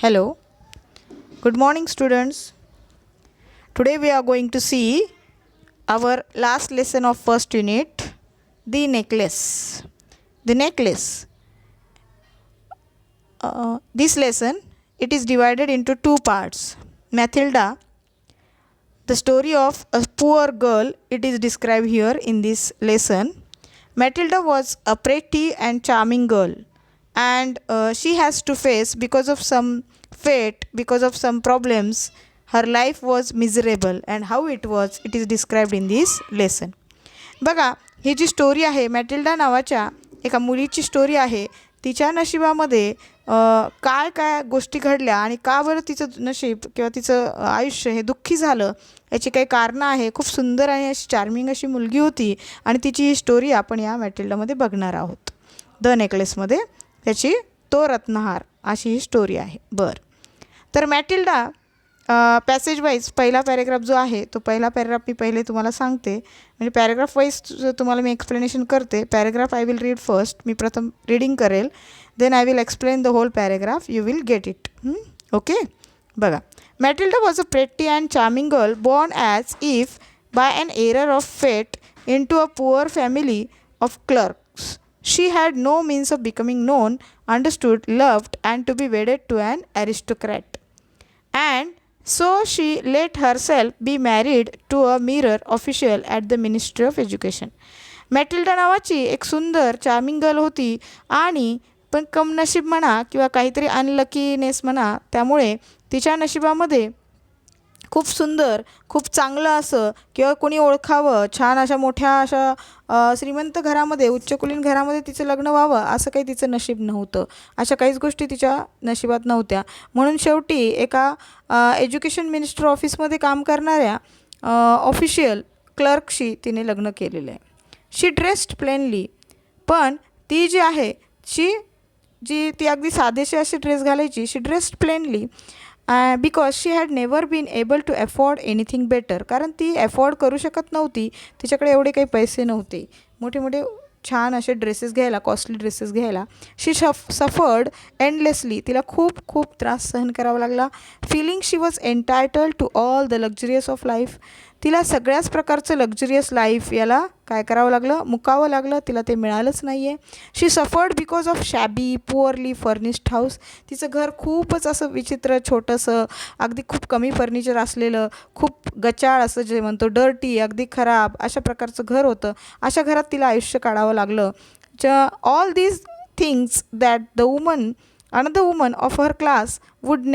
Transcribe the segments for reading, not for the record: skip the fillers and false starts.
Hello, good morning, students. Today we are going to see our last lesson of first unit, the necklace. The necklace. This lesson, it is divided into two parts. Matilda, the story of a poor girl, it is described here in this lesson. Matilda was a pretty and charming girl, and she has to face, because of some fate, because of some problems, her life was miserable, and how it was, it is described in this lesson. बघा, ही जी story आहे मॅटिल्डा नावाच्या एका मुलीची story आहे. तिच्या नशिबामध्ये काय काय गोष्टी घडल्या आणि का बरं तिचं नशीब किंवा तिचं आयुष्य हे दुःखी झालं याची काही कारणं आहे. खूप सुंदर आणि अशी चार्मिंग अशी मुलगी होती आणि तिची ही स्टोरी आपण या मॅटिल्डामध्ये बघणार आहोत. द नेकलेसमध्ये त्याची तो रत्नहार अशी ही स्टोरी आहे. बरं, तर मॅटिल्डा पॅसेज वाईज पहिला पॅरेग्राफ जो आहे तो पहिला पॅरेग्राफ मी पहिले तुम्हाला सांगते, म्हणजे पॅरेग्राफ वाईज तुम्हाला मी एक्सप्लेनेशन करते. Paragraph I will read first, मी प्रथम रीडिंग करेल, then I will explain the whole paragraph, you will get it. Okay, बघा. Matilda was a pretty and charming girl born as if by an error of fate into a poor family of clerks. She had no means of becoming known, understood, loved, and to be wedded to an aristocrat. And so she let herself be married to a mirror official at the Ministry of Education. मॅटिल्डा नावाची एक सुंदर charming girl होती आणि पण कम नशीब म्हणा किंवा काहीतरी अनलकीनेस म्हणा, त्यामुळे तिच्या नशिबामध्ये खूप सुंदर, खूप चांगलं असं किंवा कोणी ओळखावं, छान अशा मोठ्या अशा श्रीमंत घरामध्ये, उच्चकुलीन घरामध्ये तिचं लग्न व्हावं असं काही तिचं नशीब नव्हतं. अशा काहीच गोष्टी तिच्या नशिबात नव्हत्या. म्हणून शेवटी एका एज्युकेशन मिनिस्टर ऑफिसमध्ये काम करणाऱ्या ऑफिशियल क्लर्कशी तिने लग्न केलेलं आहे. शी ड्रेस्ड प्लेनली, पण ती जी आहे ती अगदी साधेसे असे ड्रेस घालायची. She dressed plainly because she had never been able to afford anything better. कारण ती अफोर्ड करू शकत नव्हती, तिच्याकडे एवढे काही पैसे नव्हते मोठे मोठे छान असे ड्रेसेस घ्यायला, कॉस्टली ड्रेसेस घ्यायला. शी सफर्ड एंडलेसली, तिला खूप खूप त्रास सहन करावा लागला. Feeling she was entitled to all the luxurious of life. तिला सगळ्याच प्रकारचं लक्झरियस लाईफ याला काय करावं लागलं, मुकावं लागलं, तिला ते मिळालंच नाही आहे. She suffered because of shabby poorly furnished house. तिचं घर खूपच असं विचित्र, छोटंसं, अगदी खूप कमी फर्निचर असलेलं, खूप गचाळ असं जे म्हणतो, डर्टी, अगदी खराब अशा प्रकारचं घर होतं. अशा घरात तिला आयुष्य काढावं लागलं. All these things that the woman another woman of her class would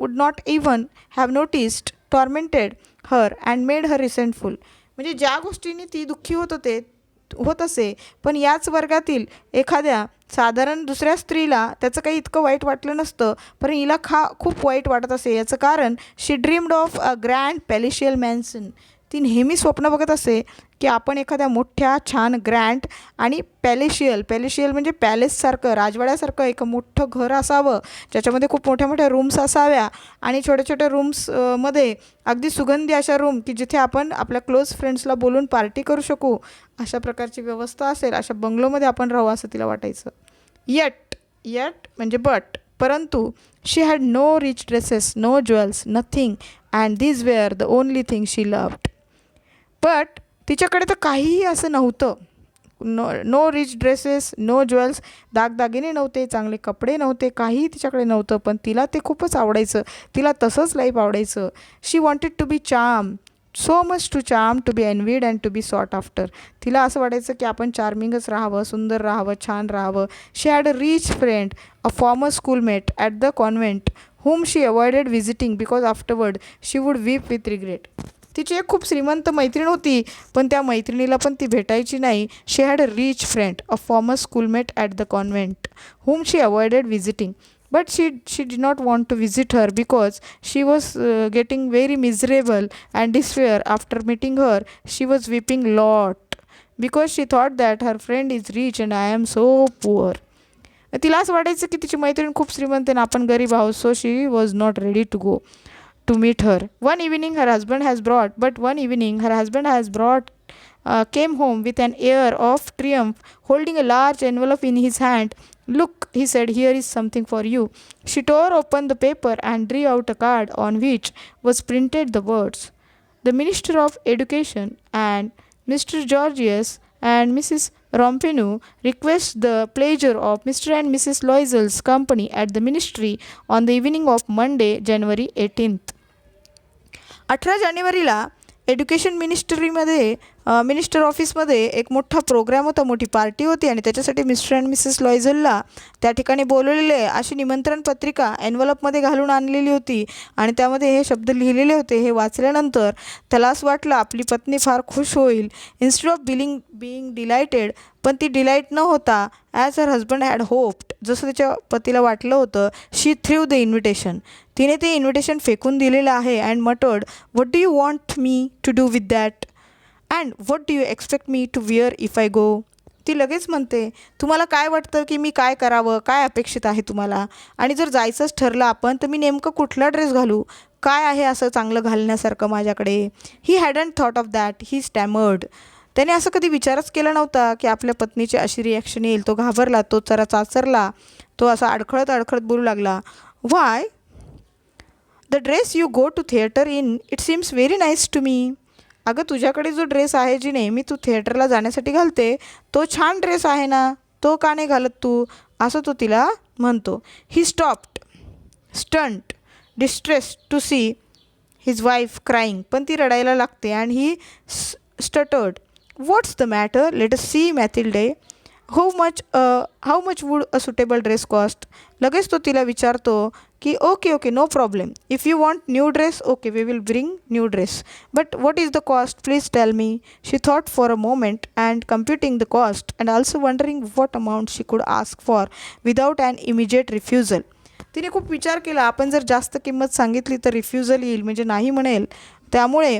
not even have noticed tormented her and made her resentful. म्हणजे ज्या गोष्टींनी ती दुःखी होत असे, पण याच वर्गातील एखाद्या साधारण दुसऱ्या स्त्रीला त्याचं काही इतकं वाईट वाटलं नसतं, पण हिला खूप वाईट वाटत असे. याचं कारण शी ड्रीम्ड ऑफ अ ग्रँड पॅलेशियल मॅन्सन. ती नेहमी स्वप्न बघत असे की आपण एखाद्या मोठ्या छान ग्रँड आणि पॅलेशियल म्हणजे पॅलेससारखं, राजवाड्यासारखं एक मोठं घर असावं, ज्याच्यामध्ये खूप मोठ्या मोठ्या रूम्स असाव्या आणि छोट्या छोट्या रूम्समध्ये अगदी सुगंधी अशा रूम की जिथे आपण आपल्या क्लोज फ्रेंड्सला बोलून पार्टी करू शकू, अशा प्रकारची व्यवस्था असेल, अशा बंगलोमध्ये आपण राहू असं तिला वाटायचं. यट म्हणजे बट, परंतु she had no rich dresses, no jewels, nothing, and these were the only thing she loved. But तिच्याकडे तर काहीही असं नव्हतं. No rich dresses, no jewels, दागदागिने नव्हते, चांगले कपडे नव्हते, काहीही तिच्याकडे नव्हतं, पण तिला ते खूपच आवडायचं. तिला तसंच लाईफ आवडायचं. She wanted to be charm, so much to charm to be envied and to be sought after. तिला असं वाटायचं की आपण चार्मिंगच राहावं, सुंदर राहावं, छान राहावं. She had a rich friend, a former schoolmate at the convent, whom she avoided visiting because afterward she would weep with regret. तिची एक खूप श्रीमंत मैत्रीण होती, पण त्या मैत्रिणीला पण ती भेटायची नाही. She had a rich friend, a former schoolmate at the convent, whom she avoided visiting. But she did not want to visit her because she was getting very miserable and despair. After meeting her, she was weeping lot because she thought that her friend is rich and I am so poor. तिला असं वाटायचं की तिची मैत्रीण खूप श्रीमंत आहे, आपण गरीब आहोत. So she was not ready to go to meet her. One evening her husband has brought came home with an air of triumph, holding a large envelope in his hand Look, he said, here is something for you. She tore open the paper and drew out a card on which was printed the words, the Minister of Education and Mr. Georgius and Mrs. Rompenu request the pleasure of Mr. and Mrs. Loisel's company at the ministry on the evening of Monday, January 18th. 18 जानेवारीला education मिनिस्ट्रीमध्ये minister ऑफिसमध्ये एक मोठा programme होता, मोठी party होती आणि त्याच्यासाठी mister and Mrs लॉयझलला त्या ठिकाणी बोलवलेले अशी निमंत्रण पत्रिका एन्व्हलपमध्ये घालून आणलेली होती आणि त्यामध्ये हे शब्द लिहिलेले होते. हे वाचल्यानंतर त्याला असं वाटलं आपली पत्नी फार खुश होईल. इन्स्टेड ऑफ बिईंग डिलायटेड, पण ती डिलाईट न होता as her husband had hoped, जसं त्याच्या पतीला वाटलं होतं, शी थ्रू द इन्व्हिटेशन, तिने ते इन्व्हिटेशन फेकून दिलेलं आहे. And muttered, what do you want me to do with that and what do you expect me to wear if I go. ती लगेच म्हणते, तुम्हाला काय वाटतं की मी काय करावं, काय अपेक्षित आहे तुम्हाला, आणि जर जायचंच ठरलं आपण तर मी नेमकं कुठला ड्रेस घालू, काय आहे असं चांगलं घालण्यासारखं माझ्याकडे. He hadn't thought of that, he stammered. त्याने असं कधी विचारच केला नव्हता की आपल्या पत्नीची अशी रिॲक्शन येईल. तो घाबरला, तो जरा चाचरला, तो असा अडखळत बोलू लागला, why the dress you go to theatre in, it seems very nice to me. अगं तुझ्याकडे जो ड्रेस आहे जी नेहमी तू थिएटरला जाण्यासाठी घालते तो छान ड्रेस आहे ना, तो का नाही घालत तू, असं तो तिला म्हणतो. He stopped, stunned, distress to see his wife crying, पण ती रडायला लागते. And he stuttered, what's the matter, let us see Mathilde, how much would a suitable dress cost. लगेच तो तिला विचारतो की okay no problem, if you want new dress okay we will bring new dress, but what is the cost please tell me. She thought for a moment and computing the cost and also wondering what amount she could ask for without an immediate refusal. तिने खूप विचार केला, आपण जर जास्त किंमत सांगितली तर रिफ्युजल येईल, म्हणजे नाही म्हणेल. त्यामुळे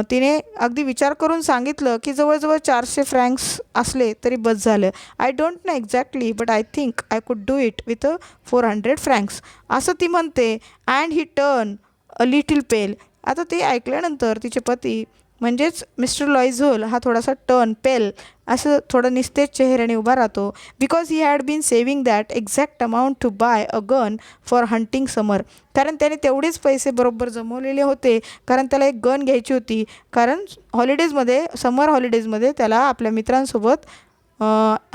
तिने अगदी विचार करून सांगितलं की जवळजवळ 400 फ्रँक्स असले तरी बस झालं. I don't know exactly but I think I could do it with 400 francs, असं ती म्हणते. And he turn a little pale. आता ते ऐकल्यानंतर तिचे पती म्हणजेच मिस्टर लॉयझोल हा थोडासा टर्न पेल, असं थोडं निस्तेज चेहऱ्याने उभा राहतो. Because he had been saving that exact amount to buy a gun for hunting summer. कारण त्याने तेवढेच पैसे बरोबर जमवलेले होते, कारण त्याला एक गन घ्यायची होती. कारण हॉलिडेजमध्ये, समर हॉलिडेजमध्ये त्याला आपल्या मित्रांसोबत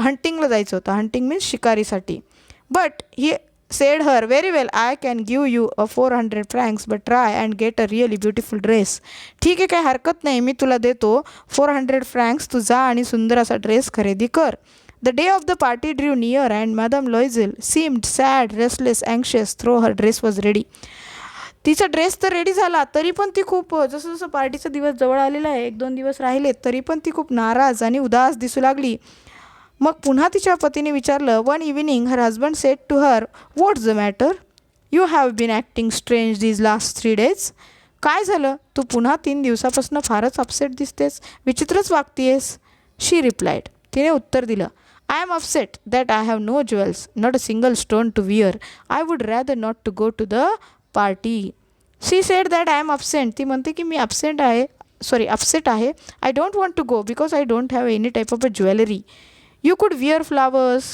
हंटिंगला जायचं होतं. हंटिंग मीन्स शिकारीसाठी. But he said her, very well, I can give you a 400 francs, but try and get a really beautiful dress. ठीक आहे, काय हरकत नाही, मी तुला देतो 400 francs, तू जा आणि सुंदर असा ड्रेस खरेदी कर. The day of the party drew near and Madame Loisel seemed sad, restless, anxious, though her dress was ready. तिचा ड्रेस तर रेडी झाला तरी पण ती खूप, जसं जसं पार्टीचा दिवस जवळ आलेला आहे, 1-2 दिवस राहिले, तरी पण ती खूप नाराज आणि उदास दिसू लागली. मग पुन्हा तिच्या पतीने विचारलं. One evening her husband said to her, what's the matter, you have been acting strange these last 3 days. काय झालं, तू पुन्हा 3 दिवसापासून फारच अपसेट दिसतेस, विचित्रच वागतीयेस. शी रिप्लाइड, तिने उत्तर दिलं, I am upset that I have no jewels, not a single stone to wear, I would rather not to go to the party. She said that I am upset, ती म्हणते की मी upset आहे. I don't want to go because I don't have any type of a jewellery. You could wear flowers,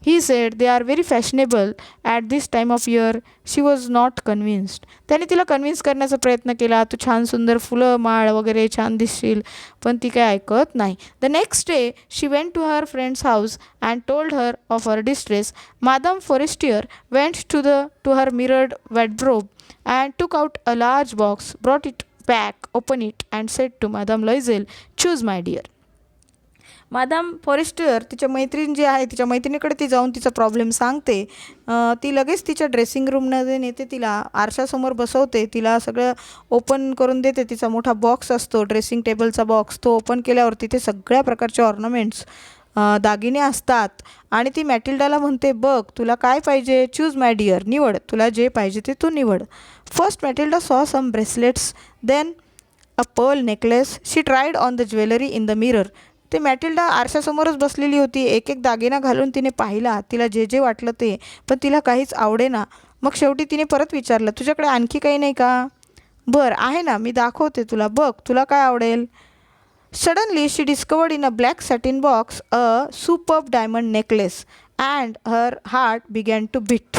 he said, they are very fashionable at this time of year. She was not convinced. त्याने तिला convince करण्याचा प्रयत्न केला, तू छान सुंदर फुलं माळ वगैरे छान दिसशील, पण ती काय ऐकत नाही. The next day she went to her friend's house and told her of her distress. Madame Forestier went to her mirrored wardrobe and took out a large box, brought it back, opened it and said to Madame Loisel, choose my dear. Madame Forestier तिच्या मैत्रीण जी आहे, तिच्या मैत्रिणीकडे ती जाऊन तिचा problem सांगते. ती लगेच तिच्या ड्रेसिंग रूममध्ये नेते, तिला आरशासमोर बसवते, तिला सगळं ओपन करून देते. तिचा मोठा बॉक्स असतो, ड्रेसिंग टेबलचा बॉक्स, तो ओपन केल्यावर तिथे सगळ्या प्रकारचे ऑर्नामेंट्स, दागिने असतात. आणि ती मॅटिल्डाला म्हणते, बघ तुला काय पाहिजे, चूज माय डिअर, निवड, तुला जे पाहिजे ते तू निवड. First Matilda saw some bracelets, then a pearl necklace. She tried on the jewellery in the mirror. ते मॅटिल्डा आरशासमोरच बसलेली होती, एक एक दागिना घालून तिने पाहिला, तिला जे जे वाटलं ते, पण तिला काहीच आवडेना. मग शेवटी तिने परत विचारलं, तुझ्याकडे आणखी काही नाही का. बरं आहे ना, मी दाखवते तुला, बघ तुला काय आवडेल. Suddenly she discovered in a black satin box a superb diamond necklace and her heart began to beat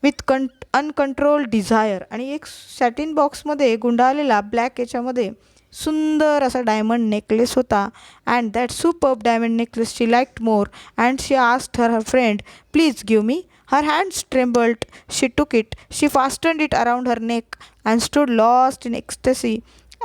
with uncontrolled desire. आणि एक सॅटिन बॉक्समध्ये गुंडाळलेला ब्लॅक याच्यामध्ये सुंदर असा डायमंड नेकलेस होता. And that superb diamond necklace she liked more and she asked her friend please give me. Her hands trembled. She took it. She fastened it around her neck and stood lost in ecstasy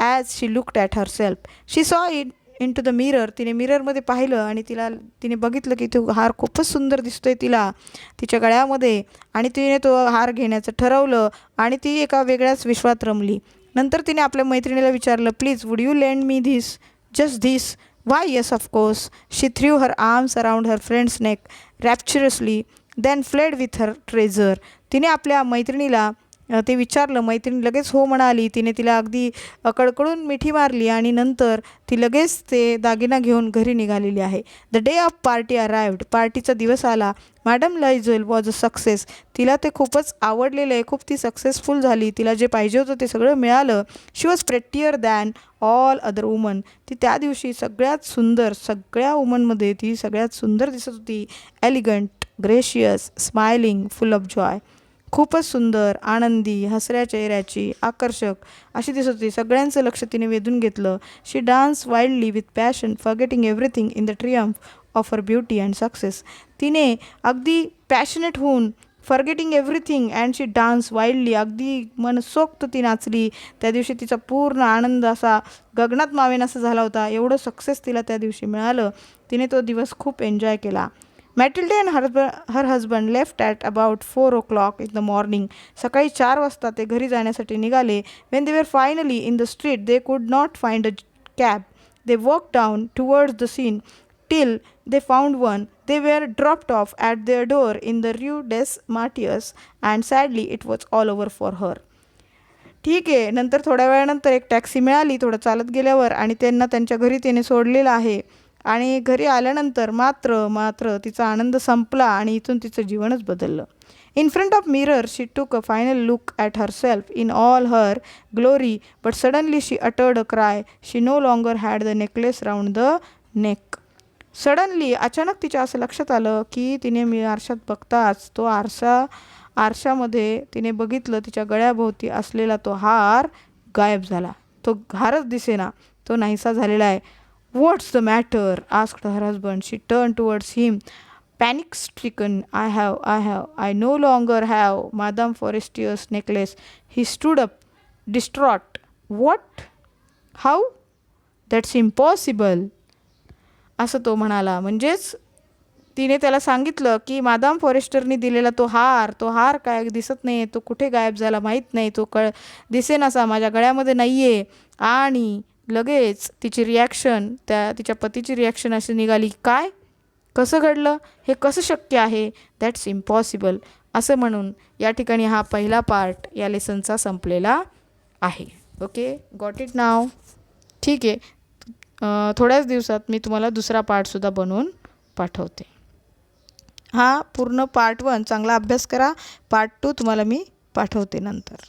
as she looked at herself. She saw it into the mirror. तिने मिररमध्ये पाहिलं आणि तिने बघितलं की तो हार खूपच सुंदर दिसतोय तिच्या गळ्यामध्ये. आणि तिने तो हार घेण्याचं ठरवलं आणि ती एका वेगळ्याच विश्वात रमली. नंतर तिने आपल्या मैत्रिणीला विचारलं, please would you lend me this, just this. Why, yes, of course. She threw her arms around her friend's neck rapturously, then fled with her treasure. तिने आपल्या मैत्रिणीला ते विचारलं. मैत्रिणी लगेच हो म्हणाली. तिने तिला अगदी कडकडून मिठी मारली आणि नंतर ती लगेच ते दागिना घेऊन घरी निघालेली आहे. The day of party arrived. पार्टीचा दिवस आला. Madam Loisel was a success. तिला ते खूपच आवडलेलं आहे. खूप ती सक्सेसफुल झाली. तिला जे पाहिजे होतं ते सगळं मिळालं. She was prettier than all other woman. ती त्या दिवशी सगळ्यात सुंदर, सगळ्या वुमनमध्ये ती सगळ्यात सुंदर दिसत होती. Elegant, gracious, smiling, full of joy. खूपच सुंदर, आनंदी, हसऱ्या चेहऱ्याची, आकर्षक अशी दिसत होती. सगळ्यांचं लक्ष तिने वेधून घेतलं. She dance wildly with passion, forgetting everything in the triumph of her beauty and success. तिने अगदी पॅशनेट होऊन forgetting everything and she dance wildly, अगदी मनसोक्त ती नाचली. त्या दिवशी तिचा पूर्ण आनंद असा गगनात मावेन असं झाला होता. एवढं सक्सेस तिला त्या दिवशी मिळालं. तिने तो दिवस खूप एन्जॉय केला. Matilda and her husband left at about 4 o'clock in the morning. सकाळी 4 वाजता ते घरी जाण्यासाठी निघाले. When they were finally in the street they could not find a cab. They walk down towards the Seine till they found one. They were dropped off at their door in the Rue des Martyrs and sadly it was all over for her. ठीक आहे. नंतर थोड्या वेळानंतर एक taxi मिळाली थोडं चालत गेल्यावर आणि त्यांना त्यांच्या घरी तिने सोडलेलं आहे. आणि घरी आल्यानंतर मात्र तिचा आनंद संपला आणि इथून तिचं जीवनच बदललं. In front of mirror she took a final look at herself in all her glory, but suddenly she uttered a cry. She no longer had the necklace round the neck. Suddenly अचानक तिच्या असं लक्षात आलं की तिने आरशात बघताच तो आरशामध्ये तिने बघितलं तिच्या गळ्याभोवती असलेला तो हार गायब झाला. तो हारच दिसेना, तो नाहीसा झालेला आहे. What's the matter asked her husband. She turn towards him panic stricken. I no longer have madame Forestier's necklace. He stood up distraught. What? How? That's impossible. असं तो म्हणाला. म्हणजेच तिने त्याला सांगितलं की मादाम फॉरेस्टरनी दिलेला तो हार काय दिसत नाही, तो कुठे गायब झाला माहीत नाही, तो दिसेनासा माझ्या गळ्यामध्ये नाही आहे. आणि लगेच तिची रिॲक्शन, तिच्या पतीची रिॲक्शन अशी निघाली, काय, कसं घडलं, हे कसं शक्य आहे, दॅट्स इम्पॉसिबल. असं म्हणून या ठिकाणी हा पहिला पार्ट या लेसनचा संपलेला आहे. ओके, गॉट इट नाव. ठीक आहे. थोड्याच दिवसात मी तुम्हाला दुसरा पार्टसुद्धा बनवून पाठवते. हा पूर्ण पार्ट 1 चांगला अभ्यास करा. पार्ट 2 तुम्हाला मी पाठवते नंतर.